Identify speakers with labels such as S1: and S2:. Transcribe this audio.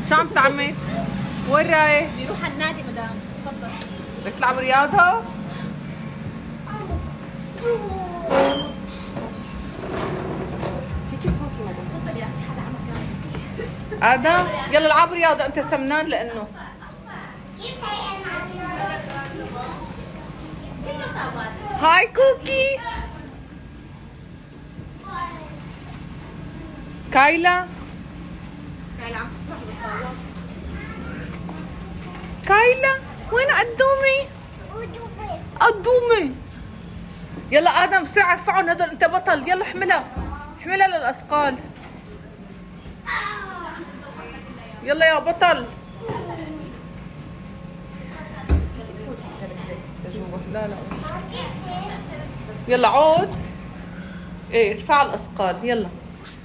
S1: شو عم تعمل؟ وين رايح؟
S2: بيروح على النادي مدام. تفضل.
S1: بدك تلعب رياضة؟
S2: فيك تفوتي مدام. تفضل يا اخي، حدا عم
S1: آدم يلا العب رياضة، أنت سمنان لأنه. هاي كوكي. كايلا. كايلا وين قدومي؟ قدومي. يلا آدم بسرعة ارفعهم هدول، أنت بطل. يلا احملها، احملها للأثقال. يلا يا بطل. لا لا يلا عود. ايه ارفع الأثقال يلا.